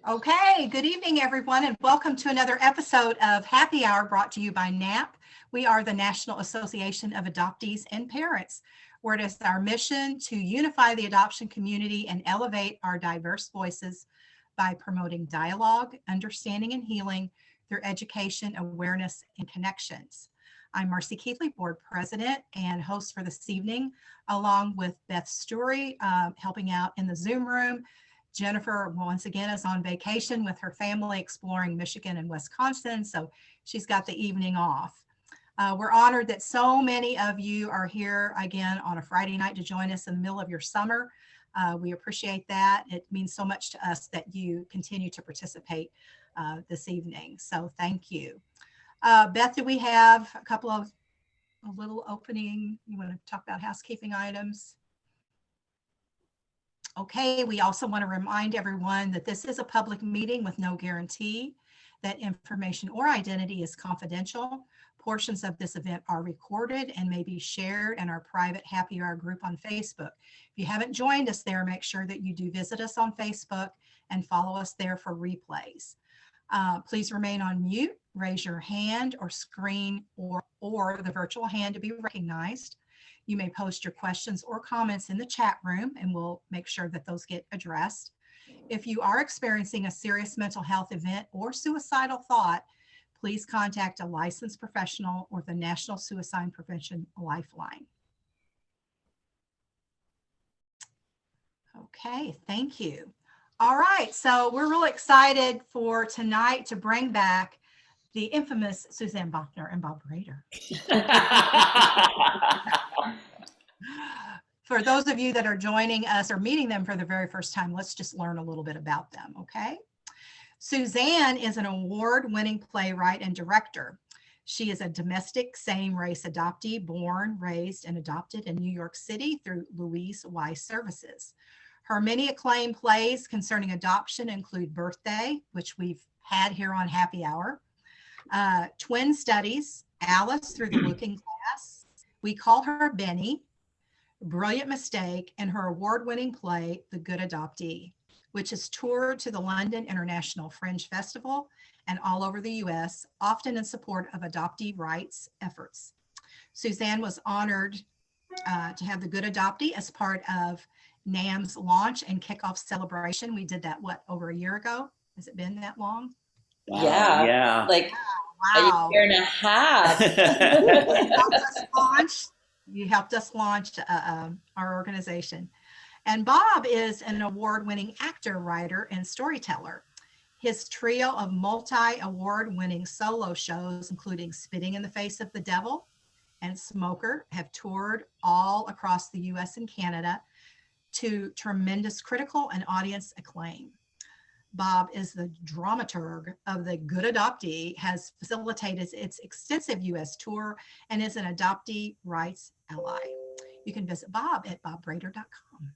Okay, good evening, everyone, and welcome to another episode of Happy Hour brought to you by NAP. We are the National Association of Adoptees and Parents, where it is our mission to unify the adoption community and elevate our diverse voices by promoting dialogue, understanding, and healing through education, awareness, and connections. I'm Marcy Keithley, Board President and host for this evening, along with Beth Story, helping out in the Zoom room. Jennifer, once again, is on vacation with her family exploring Michigan and Wisconsin, so she's got the evening off. We're honored that so many of you are here again on a Friday night to join us in the middle of your summer. We appreciate that. It means so much to us that you continue to participate this evening, so thank you. Beth, do we have a little opening? You want to talk about housekeeping items? Okay, we also want to remind everyone that this is a public meeting with no guarantee that information or identity is confidential. Portions of this event are recorded and may be shared in our private Happy Hour group on Facebook. If you haven't joined us there, make sure that you do visit us on Facebook and follow us there for replays. Please remain on mute, raise your hand or screen or the virtual hand to be recognized. You may post your questions or comments in the chat room and we'll make sure that those get addressed. If you are experiencing a serious mental health event or suicidal thought, please contact a licensed professional or the National Suicide Prevention Lifeline. Okay, thank you. All right, so we're really excited for tonight to bring back the infamous Suzanne Bachner and Bob Rader. For those of you that are joining us or meeting them for the very first time, let's just learn a little bit about them, okay? Suzanne is an award-winning playwright and director. She is a domestic same-race adoptee, born, raised, and adopted in New York City through Louise Weiss Services. Her many acclaimed plays concerning adoption include Birthday, which we've had here on Happy Hour, Twin Studies, Alice Through the Looking Glass, We Call Her Benny, Brilliant Mistake, and her award-winning play, The Good Adoptee, which has toured to the London International Fringe Festival and all over the US, often in support of adoptee rights efforts. Suzanne was honored to have The Good Adoptee as part of NAM's launch and kickoff celebration. We did that, over a year ago? Has it been that long? Wow. Yeah. Like Wow. a year and a half. You helped us launch our organization. And Bob is an award-winning actor, writer, and storyteller. His trio of multi-award-winning solo shows, including Spitting in the Face of the Devil and Smoker, have toured all across the US and Canada to tremendous critical and audience acclaim. Bob is the dramaturg of The Good Adoptee, has facilitated its extensive US tour, and is an adoptee rights ally. You can visit Bob at bobrader.com.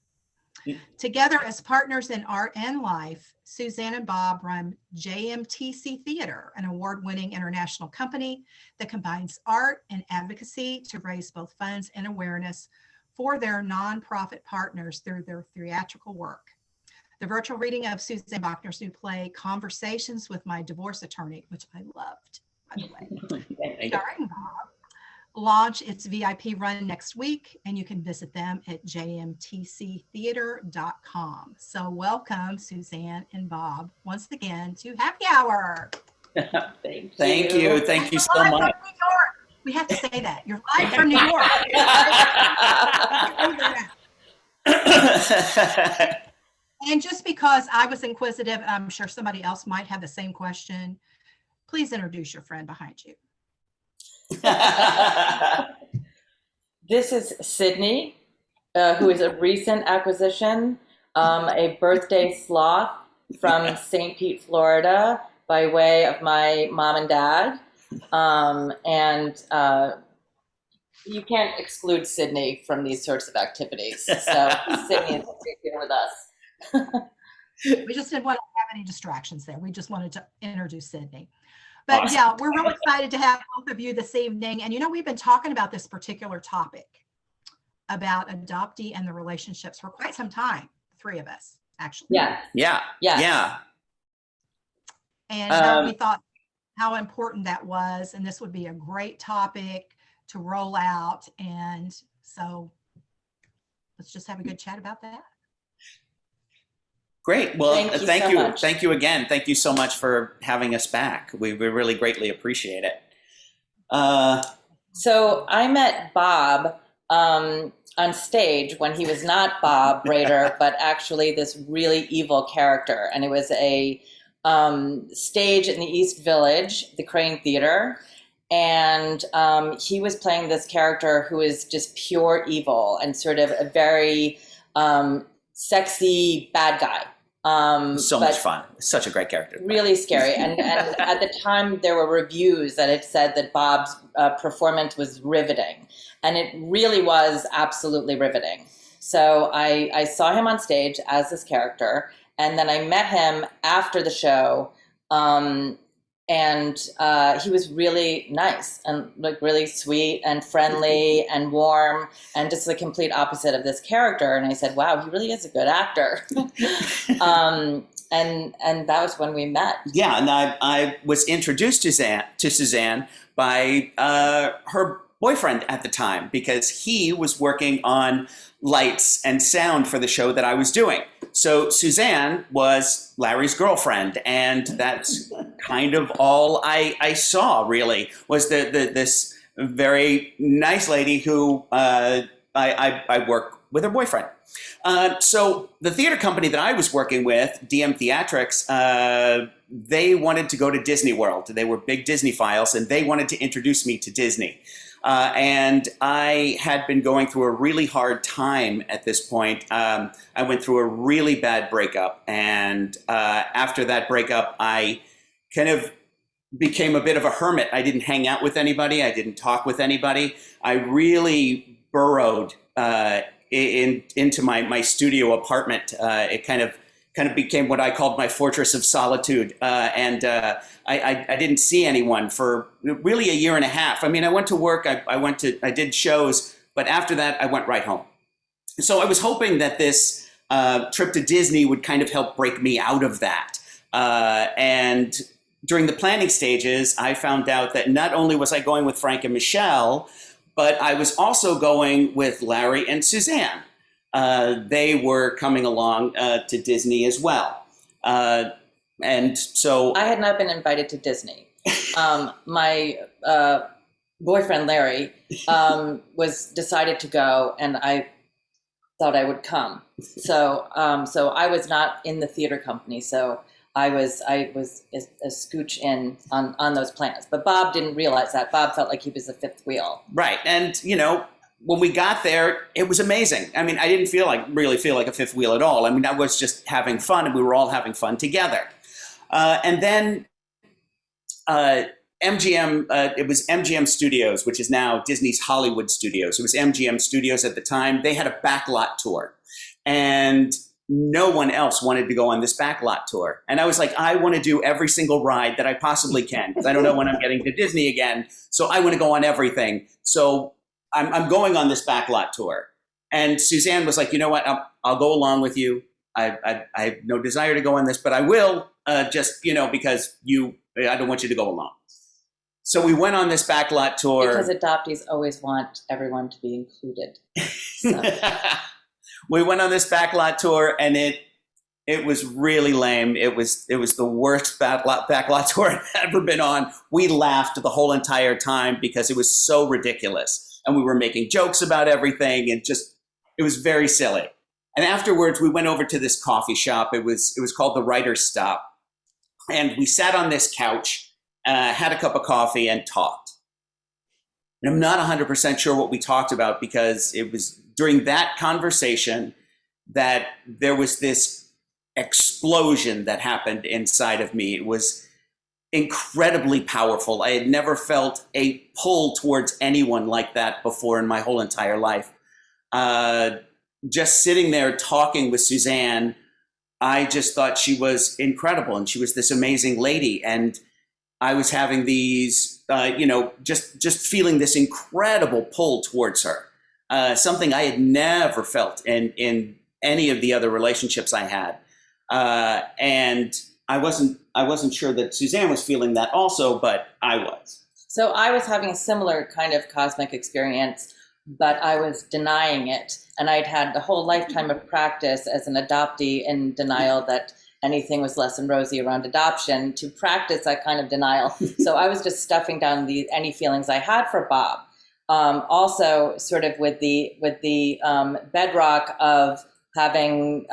Together as partners in art and life, Suzanne and Bob run JMTC Theater, an award-winning international company that combines art and advocacy to raise both funds and awareness for their nonprofit partners through their theatrical work. The virtual reading of Suzanne Bachner's new play, Conversations with My Divorce Attorney, which I loved, by the way, starring Bob, launch its VIP run next week, and you can visit them at jmtctheater.com. So welcome, Suzanne and Bob, once again to Happy Hour. Thank you. Thank you so much. We have to say that. You're live from New York. And just because I was inquisitive, and I'm sure somebody else might have the same question, please introduce your friend behind you. This is Sydney, who is a recent acquisition, a birthday sloth from St. Pete, Florida, by way of my mom and dad. You can't exclude Sydney from these sorts of activities. So Sydney is here with us. We just didn't want to have any distractions there. We just wanted to introduce Sydney. But awesome. Yeah, we're really excited to have both of you this evening. And we've been talking about this particular topic about adoptee and the relationships for quite some time, the three of us, actually. Yeah. Yeah. Yes. Yeah. and how we thought how important that was. And this would be a great topic to roll out. And so let's just have a good chat about that. Great. Well, thank you. Thank you again. Thank you so much for having us back. We really greatly appreciate it. So I met Bob on stage when he was not Bob Rader, but actually this really evil character. And it was a stage in the East Village, the Crane Theater. And he was playing this character who is just pure evil and sort of a very sexy bad guy. So much fun. Such a great character. Really scary. And at the time, there were reviews that had said that Bob's performance was riveting. And it really was absolutely riveting. So I saw him on stage as this character. And then I met him after the show. And he was really nice and like really sweet and friendly and warm and just the complete opposite of this character. And I said, wow, he really is a good actor. And that was when we met. Yeah, and I was introduced to Suzanne by her boyfriend at the time, because he was working on lights and sound for the show that I was doing. So Suzanne was Larry's girlfriend, and that's kind of all I saw, really, was this very nice lady who I work with her boyfriend. So the theater company that I was working with, DM Theatrics, they wanted to go to Disney World. They were big Disney files, and they wanted to introduce me to Disney. And I had been going through a really hard time at this point. I went through a really bad breakup. And after that breakup, I kind of became a bit of a hermit. I didn't hang out with anybody. I didn't talk with anybody. I really burrowed into my studio apartment. It kind of became what I called my fortress of solitude. And I didn't see anyone for really a year and a half. I mean, I went to work, I did shows, but after that, I went right home. So I was hoping that this trip to Disney would kind of help break me out of that. And during the planning stages, I found out that not only was I going with Frank and Michelle, but I was also going with Larry and Suzanne. They were coming along to Disney as well. And so I had not been invited to Disney. My boyfriend, Larry, was decided to go, and I thought I would come. So I was not in the theater company. So I was a scooch in on those plans. But Bob didn't realize that. Bob felt like he was the fifth wheel. Right. And, you know, when we got there, it was amazing. I mean, I didn't really feel like a fifth wheel at all. I mean, I was just having fun, and we were all having fun together. And then MGM, it was MGM Studios, which is now Disney's Hollywood Studios. It was MGM Studios at the time. They had a backlot tour, and no one else wanted to go on this backlot tour. And I was like, I want to do every single ride that I possibly can, because I don't know when I'm getting to Disney again. So I want to go on everything. So I'm going on this backlot tour. And Suzanne was like, you know what, I'll go along with you. I have no desire to go on this, but I will, just, you know, because I don't want you to go alone. So we went on this backlot tour. Because adoptees always want everyone to be included. So. We went on this backlot tour, and it was really lame. It was the worst backlot tour I've ever been on. We laughed the whole entire time because it was so ridiculous. And we were making jokes about everything, and it was very silly. And afterwards, we went over to this coffee shop. It was called the Writer's Stop. And we sat on this couch, had a cup of coffee, and talked. And I'm not 100% sure what we talked about, because it was during that conversation that there was this explosion that happened inside of me. It was incredibly powerful. I had never felt a pull towards anyone like that before in my whole entire life. Just sitting there talking with Suzanne, I just thought she was incredible, and she was this amazing lady. And I was having these, just feeling this incredible pull towards her, something I had never felt in any of the other relationships I had. And I wasn't sure that Suzanne was feeling that also, but I was. So I was having a similar kind of cosmic experience, but I was denying it. And I'd had the whole lifetime of practice as an adoptee in denial that anything was less than rosy around adoption to practice that kind of denial. So I was just stuffing down any feelings I had for Bob. Also, sort of with the bedrock of having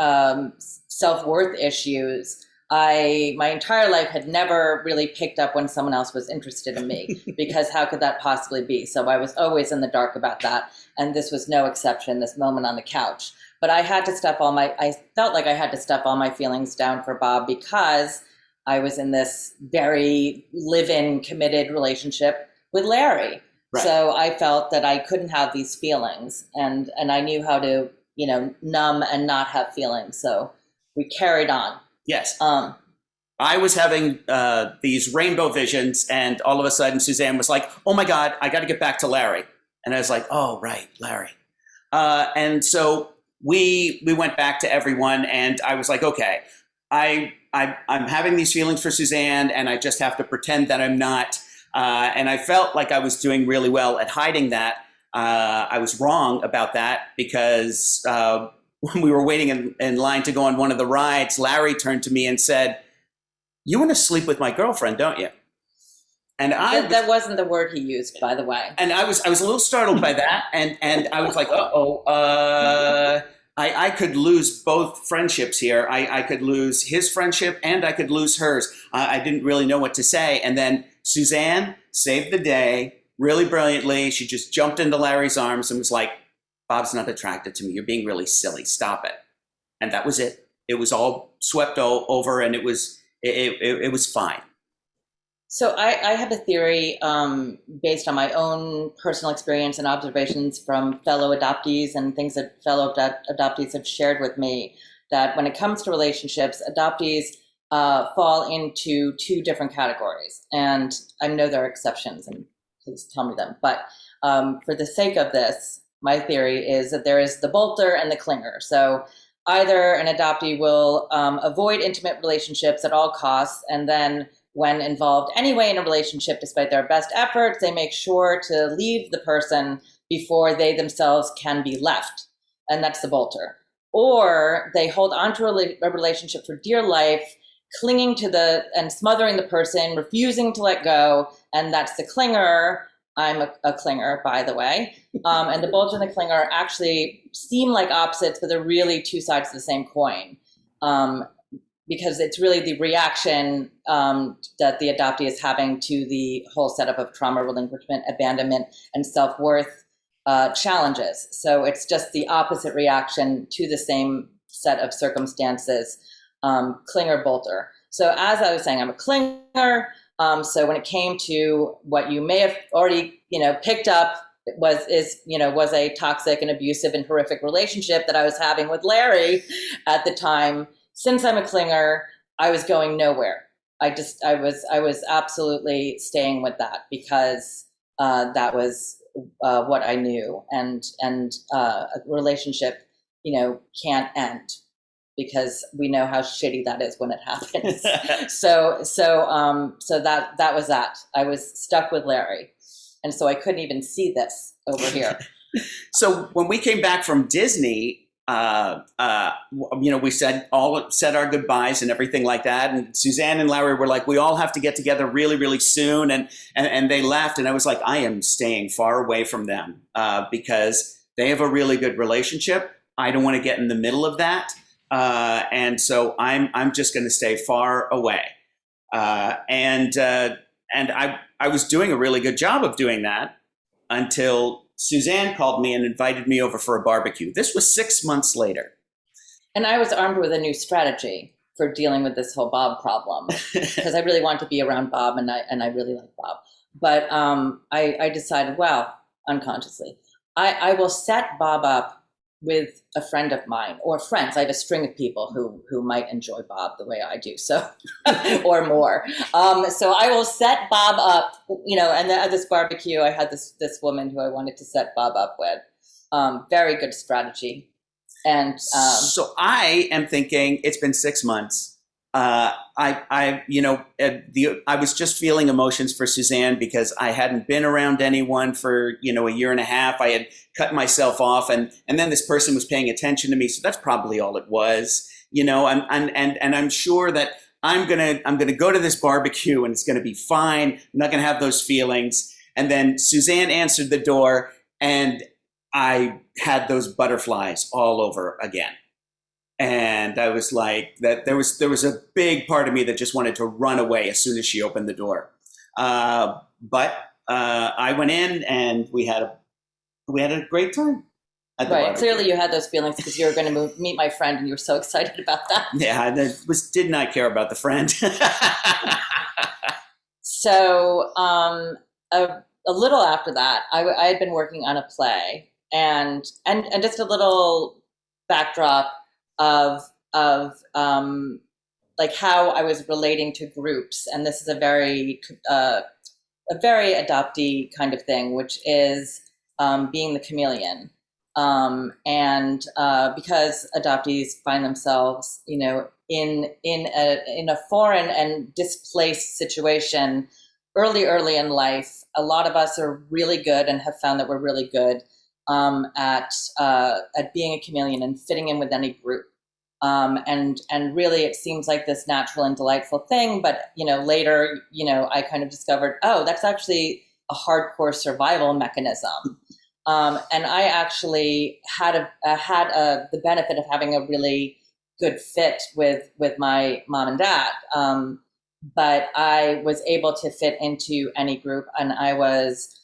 self-worth issues. My entire life had never really picked up when someone else was interested in me, because how could that possibly be? So I was always in the dark about that. And this was no exception, this moment on the couch. But I felt like I had to stuff all my feelings down for Bob because I was in this very live-in committed relationship with Larry. Right. So I felt that I couldn't have these feelings, and I knew how to, numb and not have feelings. So we carried on. Yes. I was having these rainbow visions, and all of a sudden Suzanne was like, "Oh my God, I got to get back to Larry." And I was like, "Oh, right, Larry." And so we went back to everyone, and I was like, "Okay, I'm having these feelings for Suzanne, and I just have to pretend that I'm not." And I felt like I was doing really well at hiding that. I was wrong about that because when we were waiting in line to go on one of the rides, Larry turned to me and said, "You want to sleep with my girlfriend, don't you?" And that wasn't the word he used, by the way. And I was a little startled by that, and I was like, I could lose both friendships here. I could lose his friendship and I could lose hers. I didn't really know what to say. And then Suzanne saved the day really brilliantly. She just jumped into Larry's arms and was like, "Bob's not attracted to me. You're being really silly. Stop it." And that was it. It was all swept over, and it was fine. So I have a theory based on my own personal experience and observations from fellow adoptees and things that fellow adoptees have shared with me, that when it comes to relationships, adoptees fall into two different categories. And I know there are exceptions, and please tell me them. But for the sake of this, my theory is that there is the bolter and the clinger. So either an adoptee will avoid intimate relationships at all costs, and then when involved anyway in a relationship, despite their best efforts, they make sure to leave the person before they themselves can be left. And that's the bolter. Or they hold on to a relationship for dear life, clinging to and smothering the person, refusing to let go. And that's the clinger. I'm a clinger, by the way. And the bolter and the clinger actually seem like opposites, but they're really two sides of the same coin. Because it's really the reaction that the adoptee is having to the whole setup of trauma, relinquishment, abandonment, and self-worth challenges. So it's just the opposite reaction to the same set of circumstances, clinger, bolter. So as I was saying, I'm a clinger. So when it came to what you may have already, picked up, was a toxic and abusive and horrific relationship that I was having with Larry at the time. Since I'm a clinger, I was going nowhere. I was absolutely staying with that because that was what I knew, and a relationship, can't end because we know how shitty that is when it happens. so that was that. I was stuck with Larry, and so I couldn't even see this over here. So when we came back from Disney, we said our goodbyes and everything like that. And Suzanne and Larry were like, "We all have to get together really, really soon." And they left. And I was like, I am staying far away from them because they have a really good relationship. I don't want to get in the middle of that. And so I'm just going to stay far away. And I was doing a really good job of doing that until Suzanne called me and invited me over for a barbecue. This was 6 months later. And I was armed with a new strategy for dealing with this whole Bob problem because I really wanted to be around Bob, and I really like Bob. But I decided, well, unconsciously, I will set Bob up with a friend of mine or friends. I have a string of people who might enjoy Bob the way I do, so or more. So I will set Bob up, and then at this barbecue, I had this woman who I wanted to set Bob up with. Very good strategy. And so I am thinking, it's been 6 months. I was just feeling emotions for Suzanne because I hadn't been around anyone for, a year and a half. I had cut myself off, and then this person was paying attention to me. So that's probably all it was, and I'm sure that I'm gonna go to this barbecue and it's gonna be fine. I'm not gonna have those feelings. And then Suzanne answered the door, and I had those butterflies all over again. And I was like, that there was a big part of me that just wanted to run away as soon as she opened the door. But I went in, and we had a great time. At the Right. barbecue. Clearly, you had those feelings because you were going to meet my friend, and you were so excited about that. Yeah, I did not care about the friend. So, a little after that, I had been working on a play, and just a little backdrop of like how I was relating to groups, and this is a very adoptee kind of thing, which is being the chameleon. Because adoptees find themselves, in a foreign and displaced situation early in life, a lot of us are really good and have found that we're really good at being a chameleon and fitting in with any group. And really, it seems like this natural and delightful thing. But later, I kind of discovered, oh, that's actually a hardcore survival mechanism. And I actually had the benefit of having a really good fit with my mom and dad. But I was able to fit into any group, and I was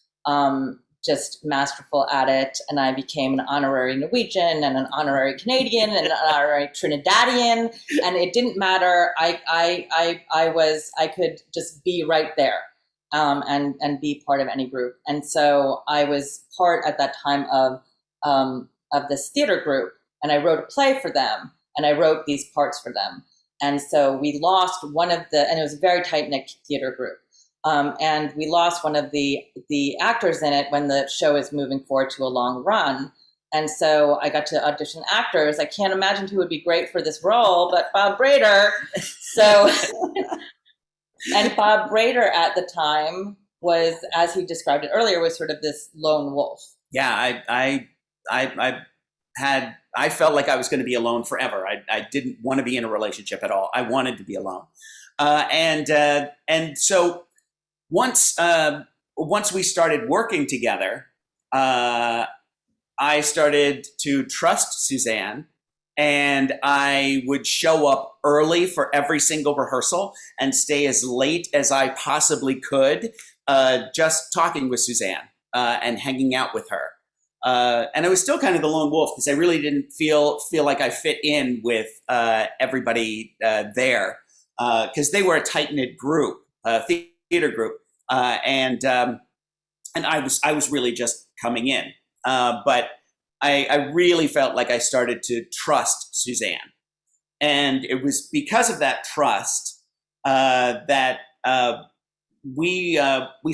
just masterful at it. And I became an honorary Norwegian and an honorary Canadian and an honorary Trinidadian. And it didn't matter. I could just be right there. And be part of any group. And so I was part at that time of this theater group, and I wrote a play for them, and I wrote these parts for them. And so we lost one of and it was a very tight-knit theater group. And we lost one of the actors in it when the show is moving forward to a long run. And so I got to audition actors. I can't imagine who would be great for this role, but Bob Brader. So... And Bob Brader at the time was, as he described it earlier, was sort of this lone wolf. Yeah, I felt like I was going to be alone forever. I didn't want to be in a relationship at all. I wanted to be alone. And so once we started working together, I started to trust Suzanne. And I would show up early for every single rehearsal and stay as late as I possibly could, just talking with Suzanne and hanging out with her. And I was still kind of the lone wolf because I really didn't feel like I fit in with everybody there because they were a tight-knit group, theater group, and I was really just coming in, but. I really felt like I started to trust Suzanne. And it was because of that trust that we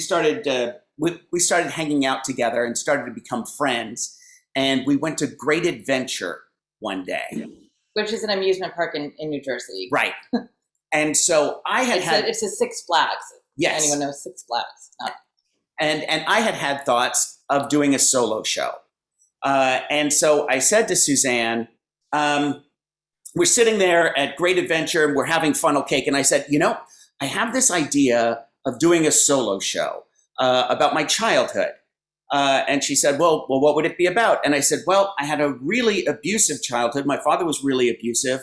started hanging out together and started to become friends. And we went to Great Adventure one day. Which is an amusement park in New Jersey. Right. And so I it's a Six Flags. Yes. Anyone knows Six Flags? No. And I had thoughts of doing a solo show. And so I said to Suzanne, we're sitting there at Great Adventure and we're having funnel cake. And I said, I have this idea of doing a solo show about my childhood. And she said, well, what would it be about? And I said, well, I had a really abusive childhood. My father was really abusive.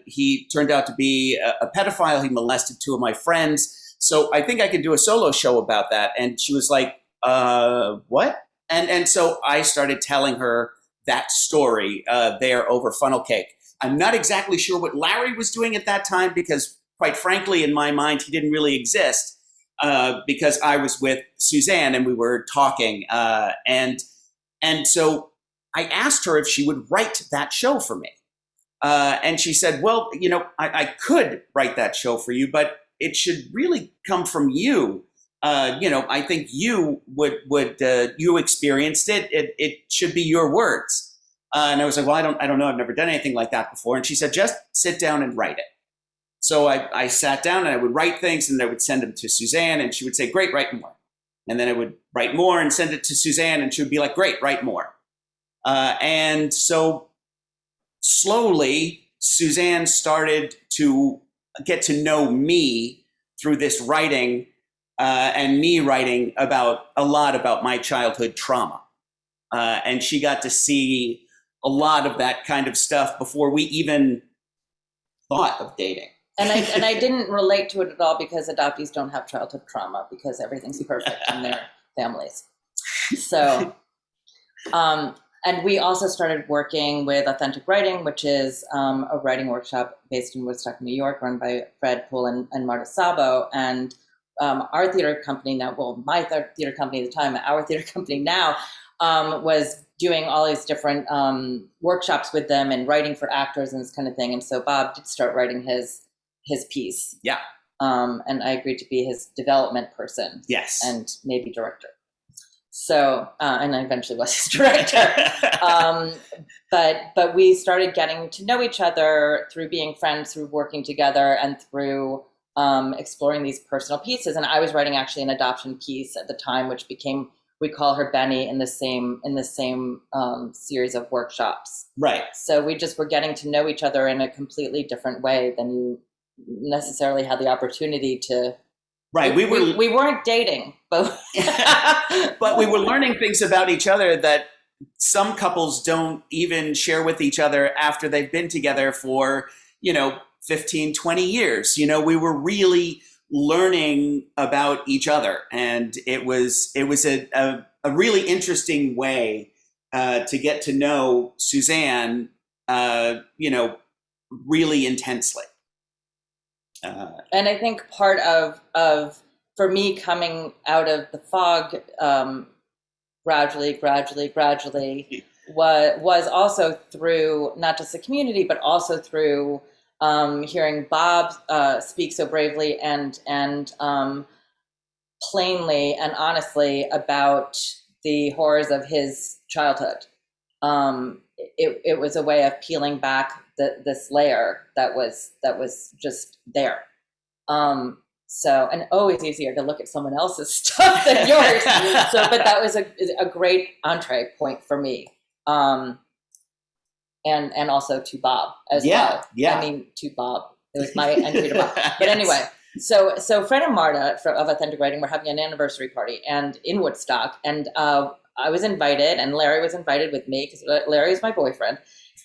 He turned out to be a pedophile. He molested two of my friends. So I think I could do a solo show about that. And she was like, what? And so I started telling her that story there over funnel cake. I'm not exactly sure what Larry was doing at that time because, quite frankly, in my mind, he didn't really exist because I was with Suzanne and we were talking. And so I asked her if she would write that show for me. And she said, well, I could write that show for you, but it should really come from you. I think you you experienced it. It should be your words. And I was like, well, I don't know. I've never done anything like that before. And she said, just sit down and write it. So I sat down and I would write things and I would send them to Suzanne and she would say, great, write more. And then I would write more and send it to Suzanne and she would be like, great, write more. And so slowly, Suzanne started to get to know me through this writing and me writing about a lot about my childhood trauma. And she got to see a lot of that kind of stuff before we even thought of dating. And I didn't relate to it at all because adoptees don't have childhood trauma because everything's perfect in their families. So, and we also started working with Authentic Writing, which is a writing workshop based in Woodstock, New York, run by Fred Poole and Marta Sabo. And our theater company now, well, my theater company at the time, our theater company now, was doing all these different workshops with them and writing for actors and this kind of thing. And so Bob did start writing his piece. Yeah. And I agreed to be his development person. Yes. And maybe director. So, and I eventually was his director. But we started getting to know each other through being friends, through working together, and through exploring these personal pieces. And I was writing actually an adoption piece at the time, which became, we call her Benny, in the same series of workshops. Right. So we just were getting to know each other in a completely different way than you necessarily had the opportunity to. Right. We weren't dating, but but we were learning things about each other that some couples don't even share with each other after they've been together for, 15, 20 years. We were really learning about each other. And it was a really interesting way to get to know Suzanne, really intensely. And I think part of for me coming out of the fog gradually was also through not just the community, but also through hearing Bob speak so bravely and plainly and honestly about the horrors of his childhood. It was a way of peeling back this layer that was just there. So, and always easier to look at someone else's stuff than yours. So, but that was a great entree point for me. And also to Bob as well. Yeah. I mean, to Bob. It was my entry to Bob. But anyway, so Fred and Marta of Authentic Writing were having an anniversary party and in Woodstock. And I was invited, and Larry was invited with me because Larry is my boyfriend.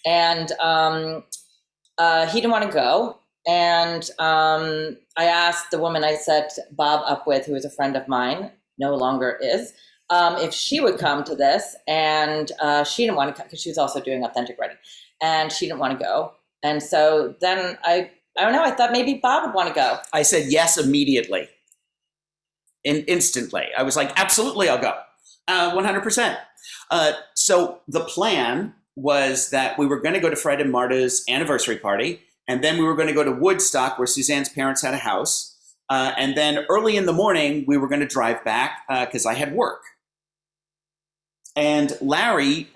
And he didn't want to go. And I asked the woman I set Bob up with, who is a friend of mine, no longer is, if she would come to this. And she didn't want to come because she was also doing Authentic Writing. And she didn't want to go. And so then I don't know, I thought maybe Bob would want to go. I said yes immediately. Instantly. I was like, absolutely, I'll go. 100%. So the plan was that we were going to go to Fred and Marta's anniversary party, and then we were going to go to Woodstock, where Suzanne's parents had a house. And then early in the morning, we were going to drive back because I had work. And Larry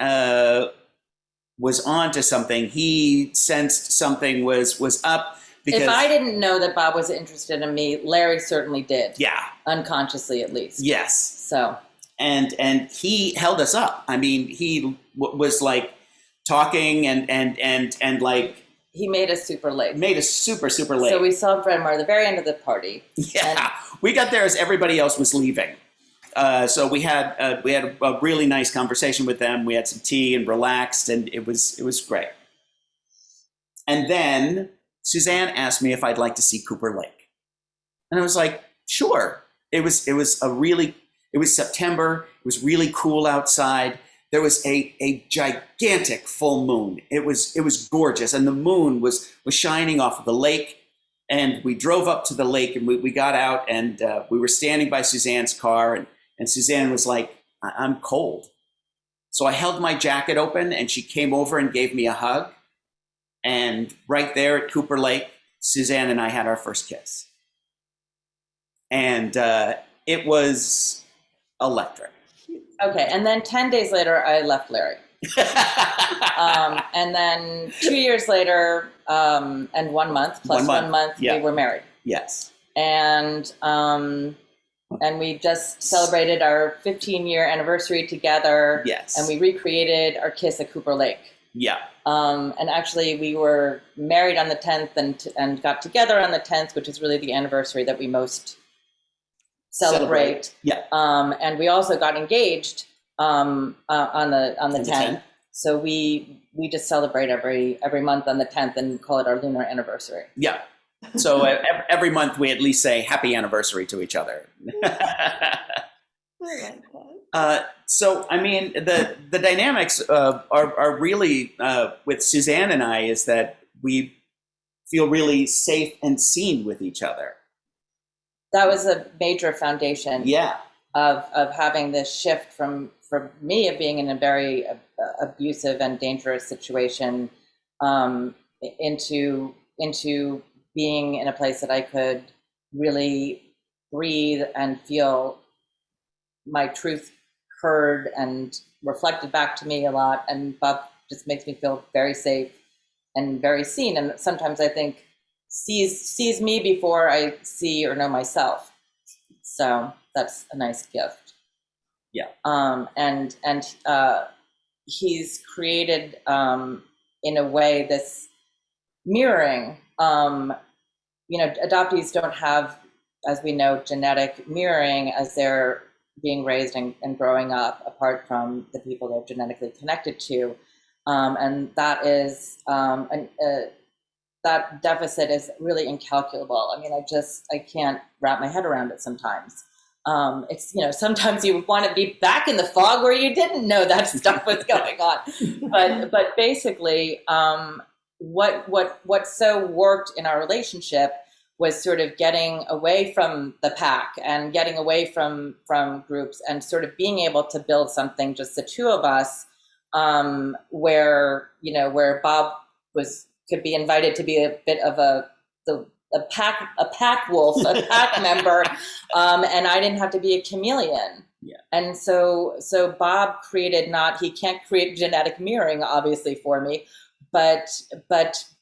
was on to something. He sensed something was up. Because, if I didn't know that Bob was interested in me, Larry certainly did. Yeah. Unconsciously, at least. Yes. So. And he held us up. I mean, he was like talking and like. He made us super late. Made us super, super late. So we saw Fred and Marta at the very end of the party. Yeah. We got there as everybody else was leaving. So we had a really nice conversation with them. We had some tea and relaxed, and it was great. And then Suzanne asked me if I'd like to see Cooper Lake, and I was like, sure. It was September. It was really cool outside. There was a gigantic full moon. It was gorgeous, and the moon was shining off of the lake. And we drove up to the lake, and we got out, and we were standing by Suzanne's car, and Suzanne was like, I'm cold. So I held my jacket open, and she came over and gave me a hug. And right there at Cooper Lake, Suzanne and I had our first kiss. And it was electric. Okay, and then 10 days later, I left Larry. And then 2 years later, and 1 month plus 1 month, yeah. we were married. Yes. And we just celebrated our 15-year anniversary together. Yes. And we recreated our kiss at Cooper Lake. Yeah. And actually, we were married on the 10th and got together on the 10th, which is really the anniversary that we most celebrate. Yeah. And we also got engaged on the 10th. So we just celebrate every month on the 10th and call it our lunar anniversary. Yeah. So every month we at least say happy anniversary to each other. So, I mean, the dynamics are really, with Suzanne and I, is that we feel really safe and seen with each other. That was a major foundation. Yeah. Of having this shift from me of being in a very abusive and dangerous situation, into being in a place that I could really breathe and feel my truth heard and reflected back to me a lot. And Bob just makes me feel very safe and very seen. And sometimes I think sees me before I see or know myself. So that's a nice gift. Yeah. And he's created, in a way, this mirroring. Adoptees don't have, as we know, genetic mirroring as they're being raised and growing up, apart from the people they're genetically connected to. And that is, that deficit is really incalculable. I mean, I can't wrap my head around it sometimes. It's, sometimes you want to be back in the fog where you didn't know that stuff was going on. But basically, what so worked in our relationship was sort of getting away from the pack and getting away from groups and sort of being able to build something, just the two of us, where Bob could be invited to be a bit of a pack wolf, a pack member, and I didn't have to be a chameleon. Yeah. And so Bob he can't create genetic mirroring, obviously, for me, but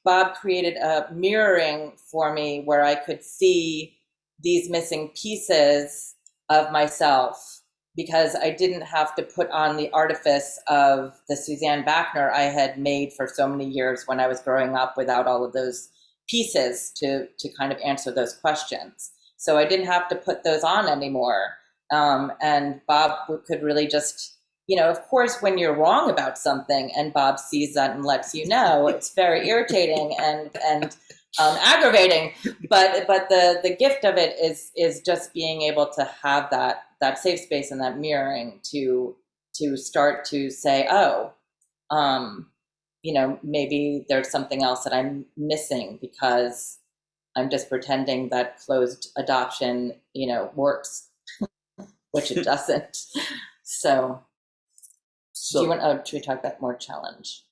Bob created a mirroring for me where I could see these missing pieces of myself, because I didn't have to put on the artifice of the Suzanne Bachner I had made for so many years when I was growing up without all of those pieces to kind of answer those questions. So I didn't have to put those on anymore. And Bob could really just, of course, when you're wrong about something and Bob sees that and lets you know, it's very irritating and aggravating. But the gift of it is just being able to have that safe space and that mirroring to start to say, maybe there's something else that I'm missing because I'm just pretending that closed adoption, works, which it doesn't. So do you want to talk about more challenges?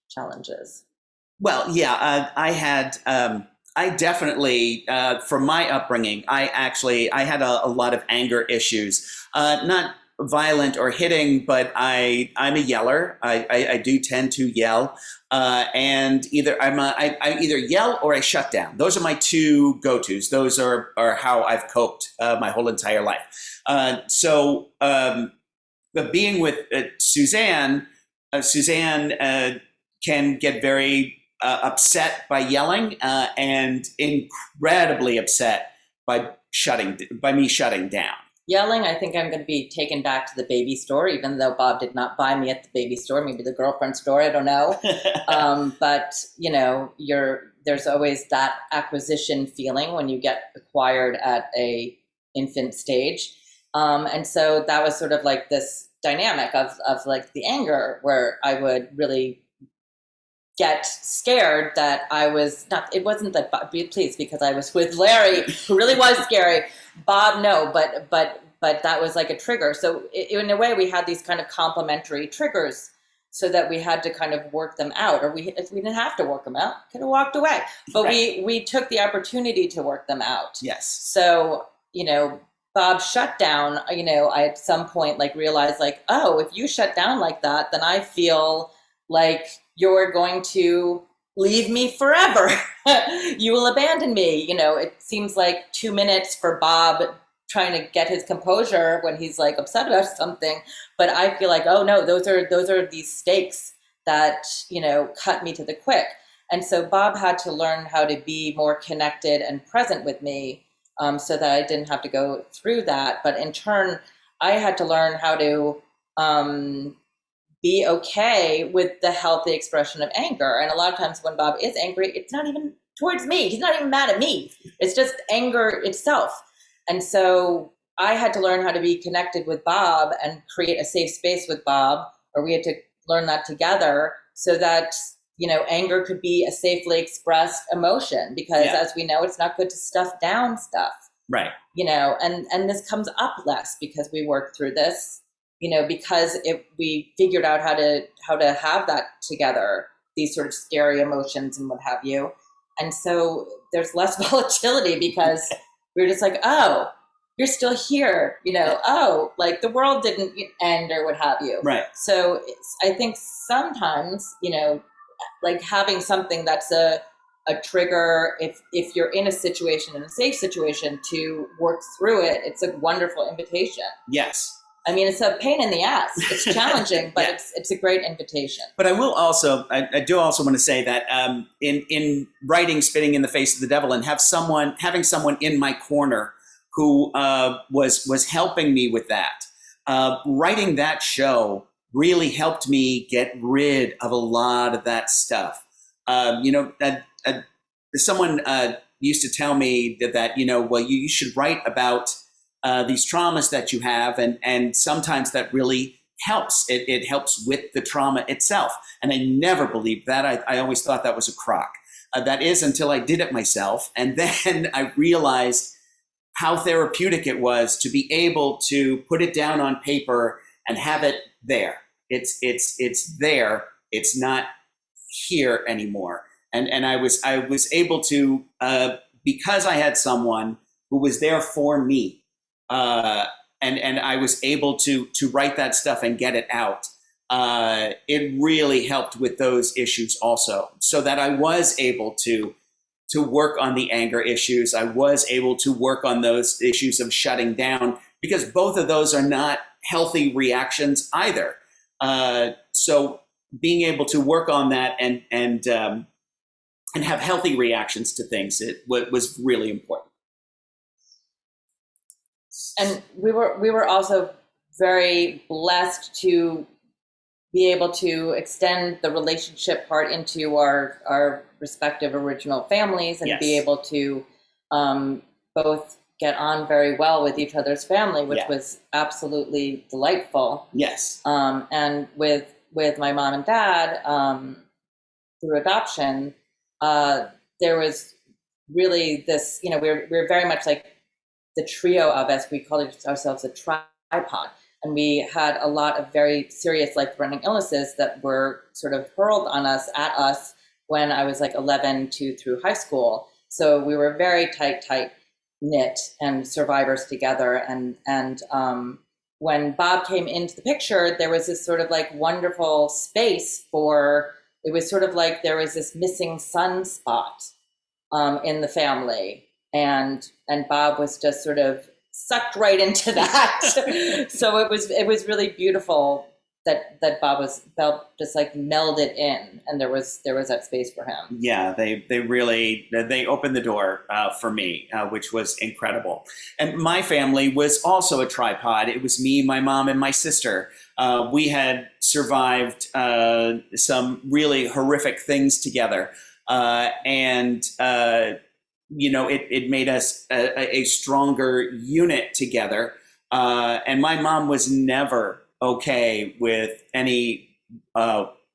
Well, yeah, I definitely, from my upbringing, I had a lot of anger issues, not violent or hitting, but I'm a yeller. I do tend to yell, and I either yell or I shut down. Those are my two go-tos. Those are how I've coped my whole entire life. But being with Suzanne, can get very upset by yelling, and incredibly upset by me shutting down. Yelling, I think I'm going to be taken back to the baby store, even though Bob did not buy me at the baby store, maybe the girlfriend store, I don't know. But there's always that acquisition feeling when you get acquired at a infant stage. And so that was sort of like this dynamic of like the anger, where I would really get scared that it wasn't that Bob, please, because I was with Larry, who really was scary. Bob, no, but that was like a trigger. So in a way, we had these kind of complementary triggers, so that we had to kind of work them out, or we didn't have to work them out, could have walked away. But right. we took the opportunity to work them out. Yes. So, Bob shut down, I at some point realized if you shut down like that, then I feel like you're going to leave me forever. You will abandon me. You know, it seems like 2 minutes for Bob trying to get his composure when he's like upset about something. But I feel like, oh no, those are these stakes that, you know, cut me to the quick. And so Bob had to learn how to be more connected and present with me, so that I didn't have to go through that. But in turn, I had to learn how to be okay with the healthy expression of anger. And a lot of times when Bob is angry, it's not even towards me. He's not even mad at me. It's just anger itself. And so I had to learn how to be connected with Bob and create a safe space with Bob, or we had to learn that together so that, you know, anger could be a safely expressed emotion, because as we know, it's not good to stuff down stuff. Right. You know, and this comes up less because we worked through this, you know, because we figured out how to have that together, these sort of scary emotions and what have you. And so there's less volatility because we're just like, oh, you're still here, you know, oh, like the world didn't end or what have you. Right. So I think sometimes, you know, like having something that's a trigger, if you're in a situation, in a safe situation, to work through it, it's a wonderful invitation. Yes. I mean, it's a pain in the ass. It's challenging, but it's a great invitation. But I will also, I do also want to say that in writing "Spitting in the Face of the Devil" and having someone in my corner who was helping me with that, writing that show really helped me get rid of a lot of that stuff. You know, someone used to tell me that you know, well, you should write about these traumas that you have, and sometimes that really helps. It helps with the trauma itself. And I never believed that. I always thought that was a crock. That is until I did it myself. And then I realized how therapeutic it was to be able to put it down on paper and have it there. It's there. It's not here anymore. And I was able to, because I had someone who was there for me, and I was able to write that stuff and get it out. It really helped with those issues also, so that I was able to work on the anger issues. I was able to work on those issues of shutting down, because both of those are not healthy reactions either. So being able to work on that and have healthy reactions to things, it was really important. And we were also very blessed to be able to extend the relationship part into our respective original families, and be able to both get on very well with each other's family, which was absolutely delightful. Yes. And with my mom and dad, through adoption, there was really this, you know, we're very much like the trio of us. We called ourselves a tripod. And we had a lot of very serious life-threatening illnesses that were sort of hurled on us, at us, when I was like 11 through high school. So we were very tight knit and survivors together. And when Bob came into the picture, there was this sort of like wonderful space for, it was sort of like there was this missing sunspot in the family. And Bob was just sort of sucked right into that. So it was really beautiful that Bob felt just like melded in, and there was that space for him. Yeah, they really opened the door for me, which was incredible. And my family was also a tripod. It was me, my mom, and my sister. We had survived some really horrific things together, and you know, it made us a stronger unit together. And my mom was never okay with any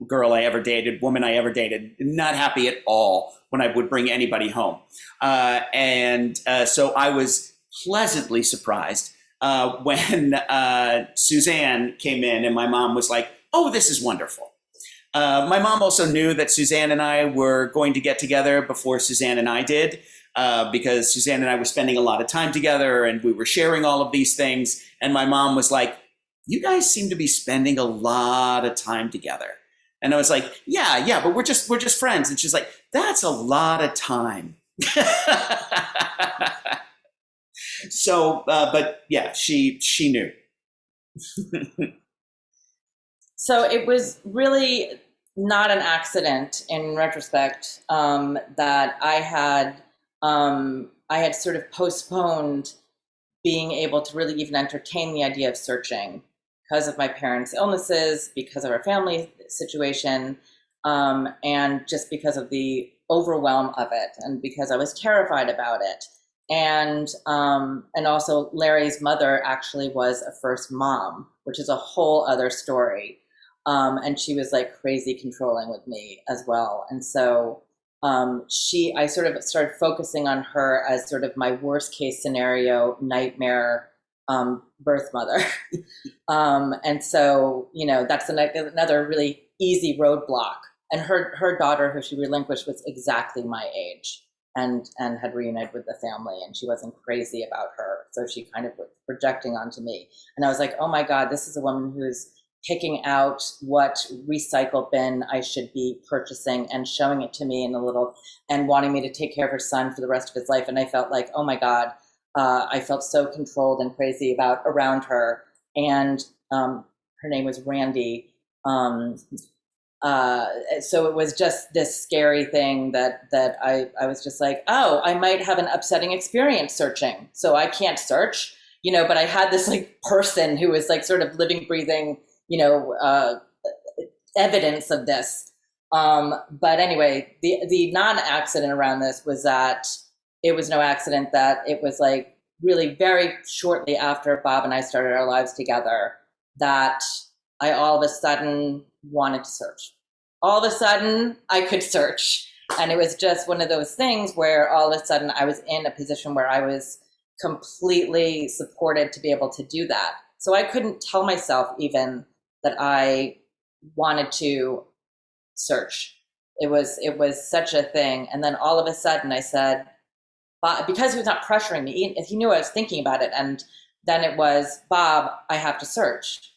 girl I ever dated, woman I ever dated, not happy at all when I would bring anybody home. And so I was pleasantly surprised when Suzanne came in, and my mom was like, "Oh, this is wonderful." My mom also knew that Suzanne and I were going to get together before Suzanne and I did. Because Suzanne and I were spending a lot of time together, and we were sharing all of these things. And my mom was like, "You guys seem to be spending a lot of time together." And I was like, yeah, but we're just friends. And she's like, that's a lot of time. So, but yeah, she knew. So it was really not an accident in retrospect that I had sort of postponed being able to really even entertain the idea of searching because of my parents' illnesses, because of our family situation, and just because of the overwhelm of it, and because I was terrified about it. And also Larry's mother actually was a first mom, which is a whole other story. And she was like crazy controlling with me as well. And so I sort of started focusing on her as sort of my worst case scenario nightmare birth mother. And so, that's another really easy roadblock. And her daughter, who she relinquished, was exactly my age and had reunited with the family, and she wasn't crazy about her. So she kind of was projecting onto me. And I was like, oh my God, this is a woman who's picking out what recycle bin I should be purchasing and showing it to me and wanting me to take care of her son for the rest of his life. And I felt like, oh my God, I felt so controlled and crazy around her. And her name was Randy. So it was just this scary thing that I was just like, oh, I might have an upsetting experience searching. So I can't search, but I had this like person who was like sort of living, breathing, evidence of this. But anyway, the non-accident around this was that it was no accident that it was like really very shortly after Bob and I started our lives together that I all of a sudden wanted to search. All of a sudden I could search. And it was just one of those things where all of a sudden I was in a position where I was completely supported to be able to do that. So I couldn't tell myself even that I wanted to search. It was such a thing. And then all of a sudden I said, because he was not pressuring me, he knew I was thinking about it. And then it was, Bob, I have to search.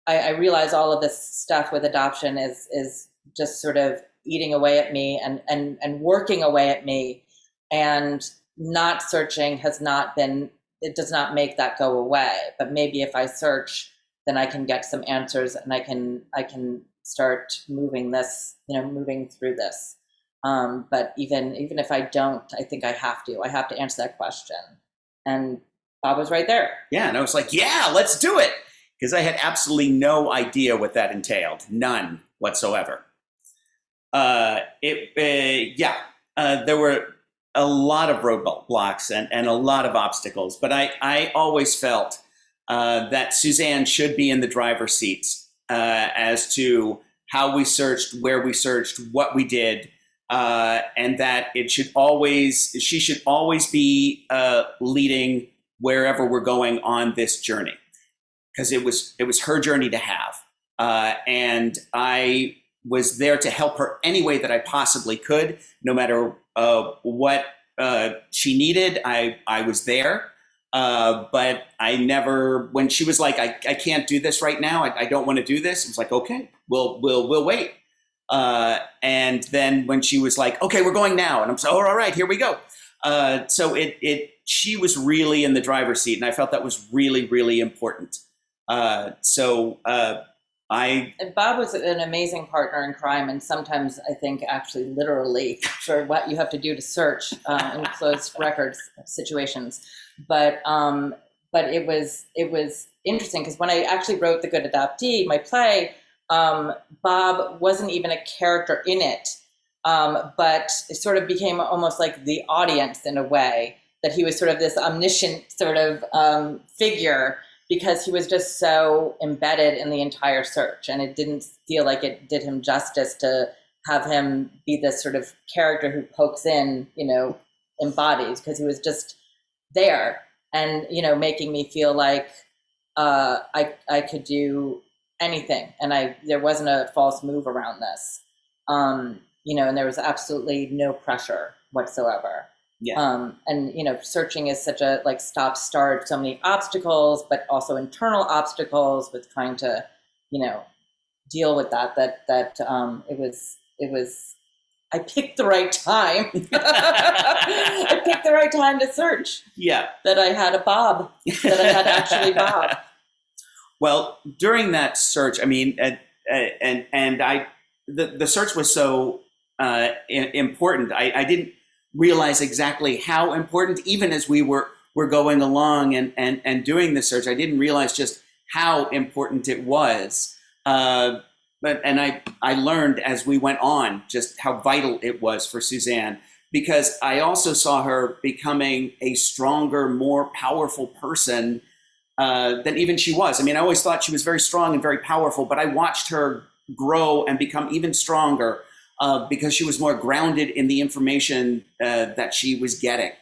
I realize all of this stuff with adoption is just sort of eating away at me and working away at me, and not searching it does not make that go away. But maybe if I search, then I can get some answers, and I can start moving through this. But even if I don't, I think I have to answer that question. And Bob was right there. Yeah, and I was like, yeah, let's do it. Because I had absolutely no idea what that entailed. None whatsoever. There were a lot of roadblocks and a lot of obstacles, but I always felt that Suzanne should be in the driver's seats as to how we searched, where we searched, what we did, and that she should always be leading wherever we're going on this journey. Because it was her journey to have, and I was there to help her any way that I possibly could, no matter what she needed. I was there, but I never. When she was like, "I can't do this right now. I don't want to do this," I was like, "Okay, we'll wait." And then when she was like, "Okay, we're going now," and I'm so, "All right, here we go." So she was really in the driver's seat, and I felt that was really, really important. And Bob was an amazing partner in crime, and sometimes I think actually literally for what you have to do to search in closed records situations. But it was interesting because when I actually wrote The Good Adoptee, my play, Bob wasn't even a character in it, but it sort of became almost like the audience in a way, that he was sort of this omniscient sort of figure, because he was just so embedded in the entire search, and it didn't feel like it did him justice to have him be this sort of character who pokes in, embodies, because he was just there and, making me feel like I could do anything, and there wasn't a false move around this, and there was absolutely no pressure whatsoever. Yeah. And searching is such a stop start, so many obstacles, but also internal obstacles with trying to deal with that it was I picked the right time. I picked the right time to search. Yeah. That I had a Bob. That I had actually Bob. Well, during that search, I mean, the search was so important. I didn't realize exactly how important, even as we were going along and doing the search. I didn't realize just how important it was. But I learned as we went on just how vital it was for Suzanne, because I also saw her becoming a stronger, more powerful person than even she was. I mean, I always thought she was very strong and very powerful, but I watched her grow and become even stronger because she was more grounded in the information that she was getting.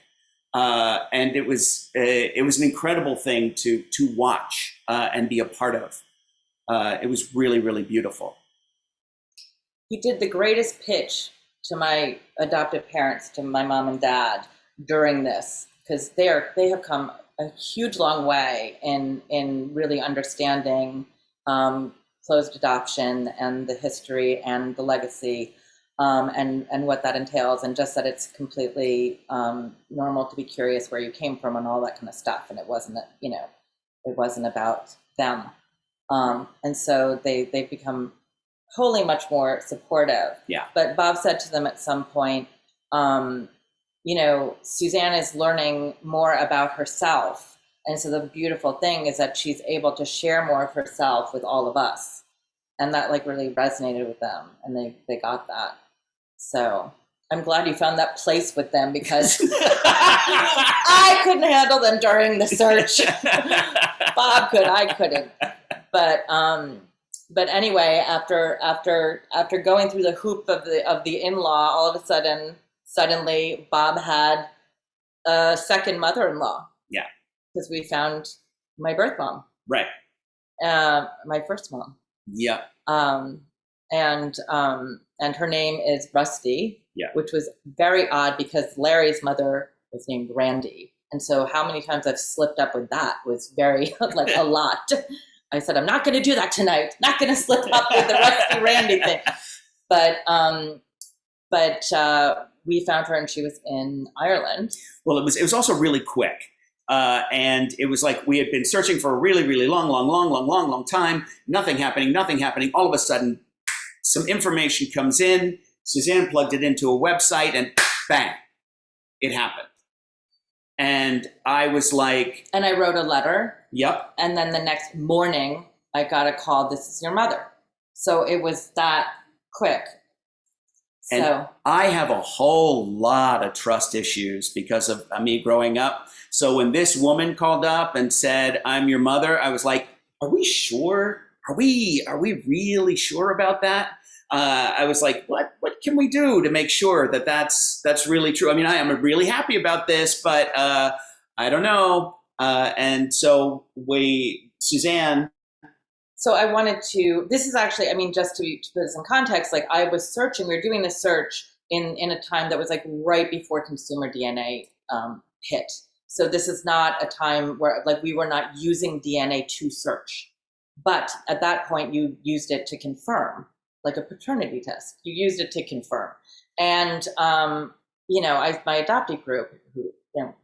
And it was an incredible thing to watch and be a part of. It was really, really beautiful. He did the greatest pitch to my adoptive parents, to my mom and dad, during this, because they have come a huge long way in really understanding closed adoption and the history and the legacy and what that entails, and just that it's completely normal to be curious where you came from and all that kind of stuff, and it wasn't about them. And so they've become wholly much more supportive. Yeah. But Bob said to them at some point, Suzanne is learning more about herself. And so the beautiful thing is that she's able to share more of herself with all of us. And that really resonated with them, and they got that. So I'm glad you found that place with them, because I couldn't handle them during the search. Bob could, I couldn't. But anyway, after going through the hoop of the in-law, all of a sudden, suddenly Bob had a second mother-in-law. Yeah. Because we found my birth mom. Right. My first mom. Yeah. And her name is Rusty. Yeah. Which was very odd because Larry's mother was named Randy. And so how many times I've slipped up with that was very, a lot. I said, I'm not going to do that tonight. Not going to slip up with the Rusty Randy thing. But we found her, and she was in Ireland. Well, it was also really quick. And it was like we had been searching for a really, really long time. Nothing happening. All of a sudden, some information comes in. Suzanne plugged it into a website, and bang, it happened. And I was like... And I wrote a letter. Yep. And then the next morning, I got a call, this is your mother. So it was that quick. And so I have a whole lot of trust issues because of me growing up. So when this woman called up and said, I'm your mother, I was like, are we sure? Are we really sure about that? I was like, what can we do to make sure that that's really true? I mean, I am really happy about this, but I don't know. And so Suzanne. So I wanted to, this is actually, I mean, just to put this in context, I was searching, we were doing this search in a time that was right before consumer DNA hit. So this is not a time where we were not using DNA to search. But at that point, you used it to confirm, like a paternity test. You used it to confirm. And, my adoptee group, who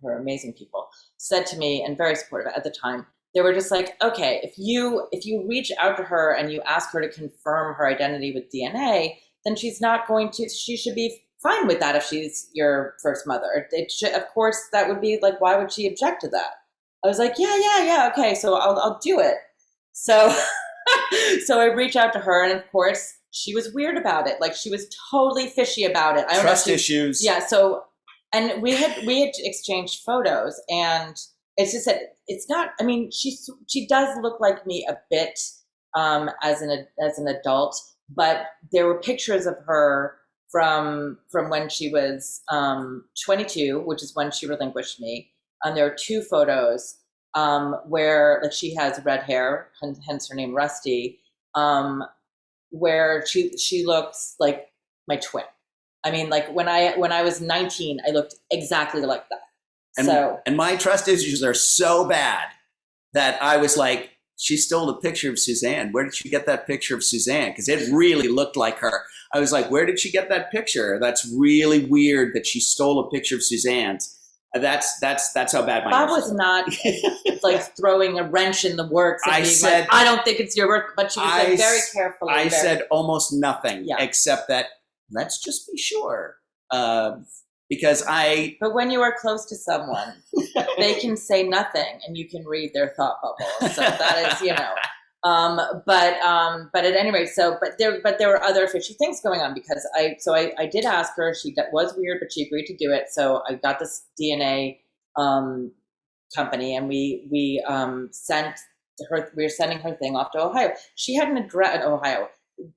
were amazing people, said to me, and very supportive at the time, they were just like, okay, if you reach out to her and you ask her to confirm her identity with DNA, then she should be fine with that if she's your first mother. Of course, that would be why would she object to that? I was like, yeah, okay, so I'll do it. So, so I reached out to her, and of course, she was weird about it. She was totally fishy about it. Trust issues. Yeah. So, and we had exchanged photos, and it's just that it's not. I mean, she does look like me a bit as an adult, but there were pictures of her from when she was 22, which is when she relinquished me. And there are two photos where she has red hair, hence her name Rusty, where she looks like my twin. I mean, when I was 19, I looked exactly like that. And my trust issues are so bad that I was like, she stole a picture of Suzanne. Where did she get that picture of Suzanne? Because it really looked like her. I was like, where did she get that picture? That's really weird that she stole a picture of Suzanne's. That's how bad my Bob nerves was were. not like throwing a wrench in the works and I being said- like, I don't think it's your work, but she was like, I very s- carefully. I very- said almost nothing Yeah. except that let's just be sure. Because I, But when you are close to someone, they can say nothing and you can read their thought bubble. So that is, but at any rate, but there were other fishy things going on because I did ask her. That was weird, but she agreed to do it. So I got this DNA company, and we sent her. We were sending her thing off to Ohio. She had an address in Ohio.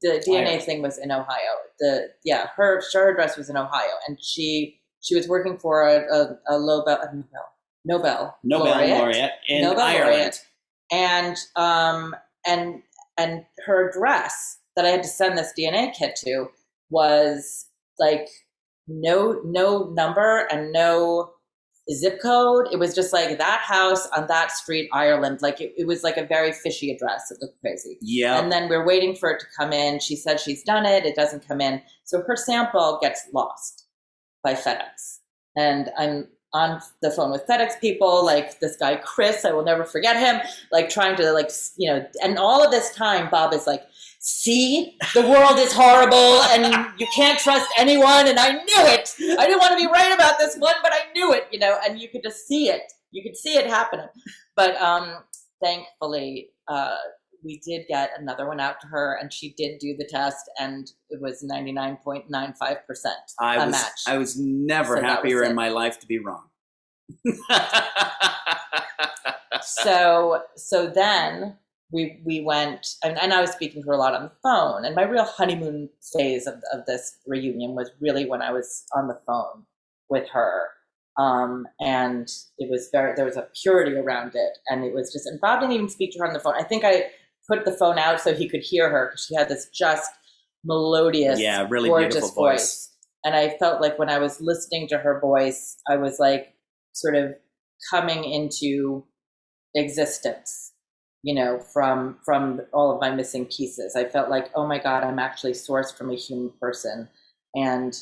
The DNA thing was in Ohio. Her address was in Ohio, and she was working for a Nobel Laureate in Nobel Ireland. laureate. And her address that I had to send this DNA kit to was like no number and no zip code. It was just like that house on that street, Ireland. Like it was like a very fishy address. It looked crazy. Yeah. And then we're waiting for it to come in. She said she's done it. It doesn't come in. So her sample gets lost by FedEx. And I'm on the phone with FedEx people, like this guy, Chris, I will never forget him, like trying to and all of this time, Bob is like, see, the world is horrible and you can't trust anyone. And I knew it. I didn't want to be right about this one, but I knew it, and you could just see it. You could see it happening. But thankfully, we did get another one out to her, and she did do the test, and it was 99.95% a match. I was never So that happier was in it. my life to be wrong. So then we went, and I was speaking to her a lot on the phone, and my real honeymoon phase of this reunion was really when I was on the phone with her. And it was there was a purity around it, and it was just, and Bob didn't even speak to her on the phone. I think I put the phone out so he could hear her because she had this just melodious, really gorgeous beautiful voice. And I felt like when I was listening to her voice, I was like sort of coming into existence, from all of my missing pieces. I felt like, oh my God, I'm actually sourced from a human person, and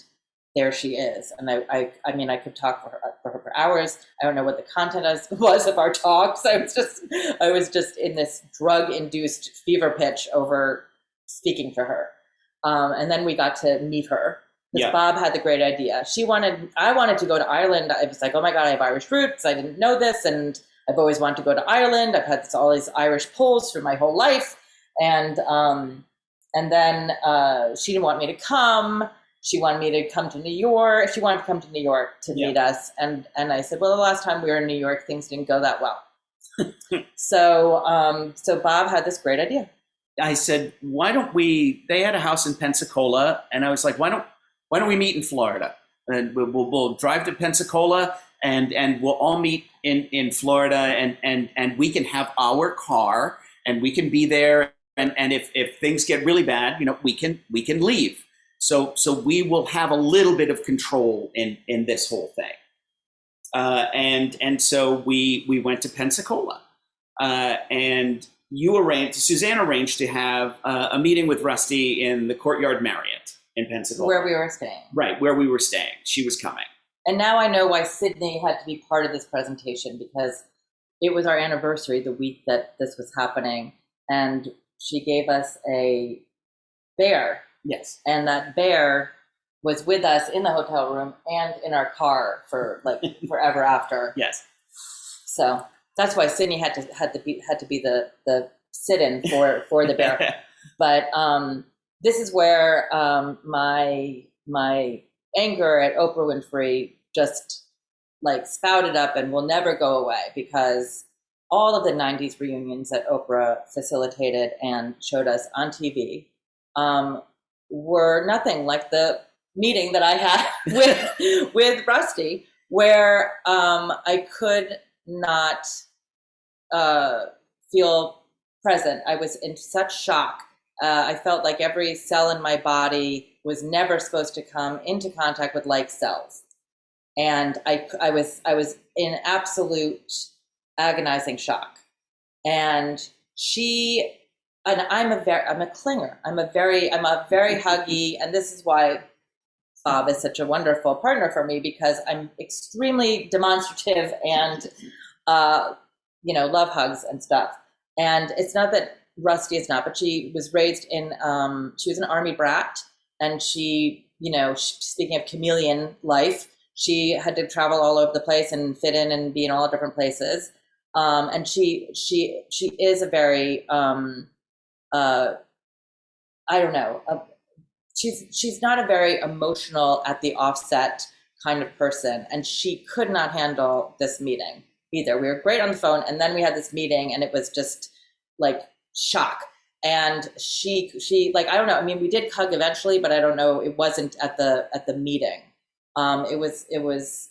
there she is. And I mean, I could talk for her for hours. I don't know what the content was of our talks. I was just in this drug-induced fever pitch over speaking to her. And then we got to meet her. Because Bob had the great idea. I wanted to go to Ireland. I was like, oh my God, I have Irish roots. I didn't know this. And I've always wanted to go to Ireland. I've had all these Irish pulls for my whole life. And then she didn't want me to come. She wanted me to come to New York. She wanted to come to New York to meet us. And I said, well, the last time we were in New York, things didn't go that well. So Bob had this great idea. I said, why don't they had a house in Pensacola, and I was like, why don't we meet in Florida? And we'll drive to Pensacola, and we'll all meet in Florida, and we can have our car, and we can be there, and if things get really bad, we can leave. So we will have a little bit of control in this whole thing. And so we went to Pensacola, and Suzanne arranged to have a meeting with Rusty in the Courtyard Marriott in Pensacola. Where we were staying. Right, where we were staying. She was coming. And now I know why Sydney had to be part of this presentation, because it was our anniversary the week that this was happening. And she gave us a bear. Yes. And that bear was with us in the hotel room and in our car for like forever after. Yes. So that's why Sydney had to be the sit-in for the bear. But this is where my anger at Oprah Winfrey just like spouted up and will never go away, because all of the 90s reunions that Oprah facilitated and showed us on TV were nothing like the meeting that I had with Rusty, where I could not feel present. I was in such shock. I felt like every cell in my body was never supposed to come into contact with like cells. And I was in absolute agonizing shock. And and I'm a clinger. I'm a very huggy, and this is why Bob is such a wonderful partner for me, because I'm extremely demonstrative and, love hugs and stuff. And it's not that Rusty is not, but she was raised in, she was an Army brat, and she, speaking of chameleon life, she had to travel all over the place and fit in and be in all different places. And she is a very, I don't know, she's not a very emotional at the offset kind of person, and she could not handle this meeting either. We were great on the phone, and then we had this meeting, and it was just like shock. And she like, I don't know. I mean, we did hug eventually, but I don't know. It wasn't at the meeting. It was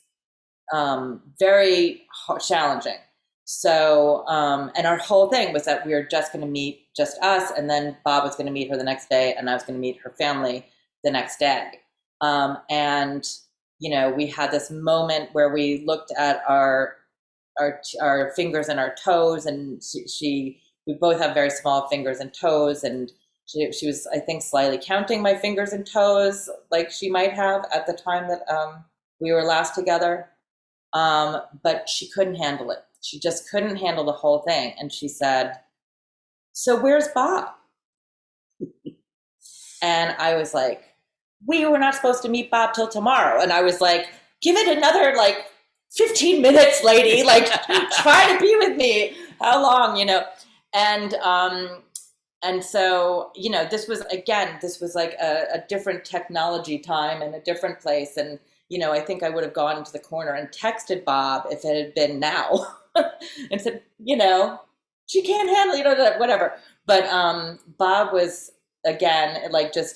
very challenging. So, and our whole thing was that we were just going to meet just us, and then Bob was going to meet her the next day, and I was going to meet her family the next day. And, we had this moment where we looked at our fingers and our toes, and we both have very small fingers and toes, and she was, I think, slightly counting my fingers and toes, like she might have at the time that we were last together. But she couldn't handle it. She just couldn't handle the whole thing. And she said, "So where's Bob?" And I was like, "We were not supposed to meet Bob till tomorrow." And I was like, "Give it another 15 minutes, lady. Try to be with me. How long, And so, this was like a different technology time and a different place. And, I think I would have gone into the corner and texted Bob if it had been now and said, she can't handle, whatever. But Bob was, again,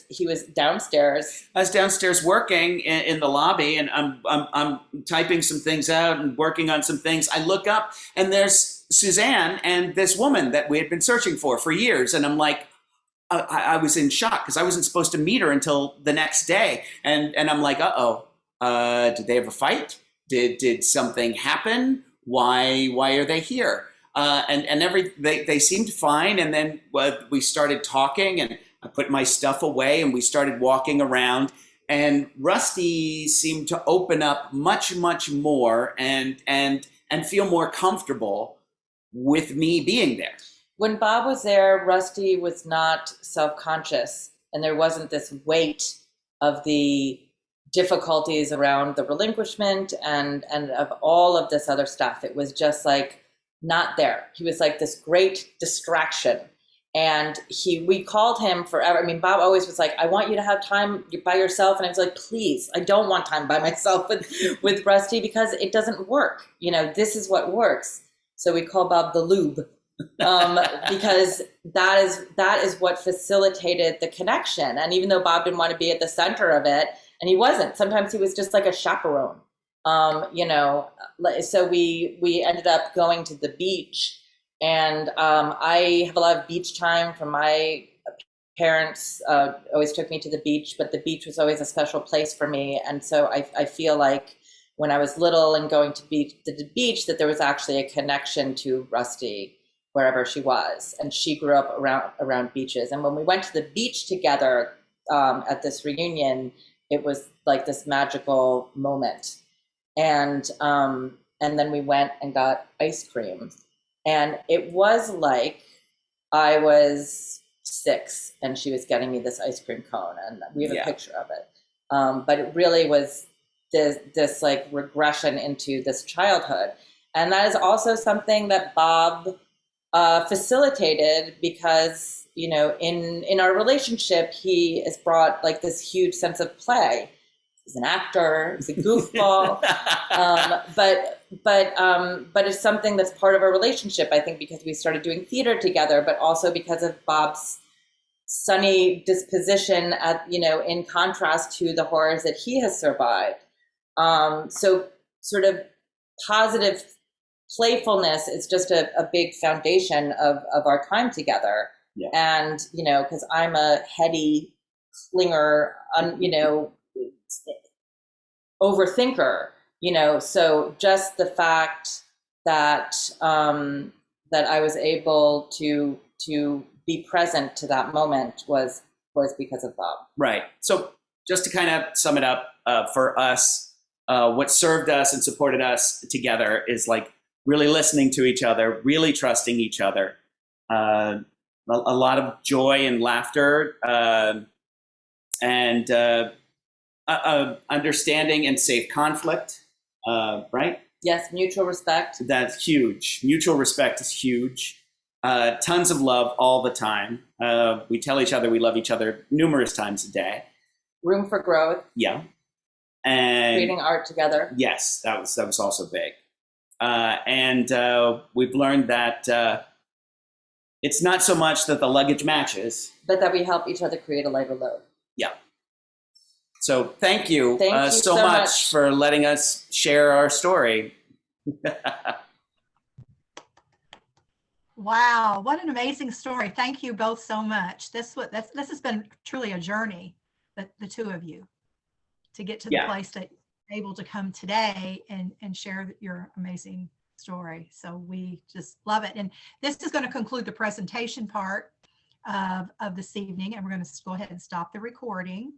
he was downstairs. I was downstairs working in the lobby, and I'm typing some things out and working on some things. I look up, and there's Suzanne and this woman that we had been searching for years. And I'm like, I was in shock because I wasn't supposed to meet her until the next day. And I'm like, did they have a fight? Did something happen? Why are they here? They seemed fine. And then we started talking, and I put my stuff away, and we started walking around, and Rusty seemed to open up much, much more and feel more comfortable with me being there. When Bob was there, Rusty was not self-conscious, and there wasn't this weight of the difficulties around the relinquishment and of all of this other stuff. It was just not there. He was like this great distraction. And we called him forever. I mean, Bob always was like, "I want you to have time by yourself." And I was like, "Please, I don't want time by myself with Rusty, because it doesn't work. This is what works." So we call Bob the lube, because that is what facilitated the connection. And even though Bob didn't want to be at the center of it, and he wasn't, sometimes he was just like a chaperone, so we ended up going to the beach. And I have a lot of beach time from my parents. Always took me to the beach, but the beach was always a special place for me. And so I feel like when I was little and going to the beach, that there was actually a connection to Rusty wherever she was. And she grew up around beaches. And when we went to the beach together at this reunion, it was like this magical moment. And then we went and got ice cream. And it was like I was 6 and she was getting me this ice cream cone, and we have a picture of it. But it really was this regression into this childhood. And that is also something that Bob facilitated, because, in our relationship, he has brought this huge sense of play. He's an actor, he's a goofball, but it's something that's part of our relationship, I think, because we started doing theater together, but also because of Bob's sunny disposition in contrast to the horrors that he has survived. So sort of positive playfulness is just a big foundation of our time together. Yeah. And, because I'm a heady clinger, overthinker, so just the fact that that I was able to be present to that moment was because of Bob. Right. So just to kind of sum it up for us, what served us and supported us together is like really listening to each other, really trusting each other, a lot of joy and laughter, and understanding and safe conflict, right? Yes, mutual respect. That's huge. Mutual respect is huge. Tons of love all the time. We tell each other we love each other numerous times a day. Room for growth. Yeah. And creating art together. Yes, that was also big. And we've learned that it's not so much that the luggage matches, but that we help each other create a lighter load. Yeah. So thank you, Thank you so much for letting us share our story. Wow, what an amazing story. Thank you both so much. This has been truly a journey, the two of you, to get to the place that you're able to come today and share your amazing story. So we just love it. And this is going to conclude the presentation part of this evening, and we're going to go ahead and stop the recording.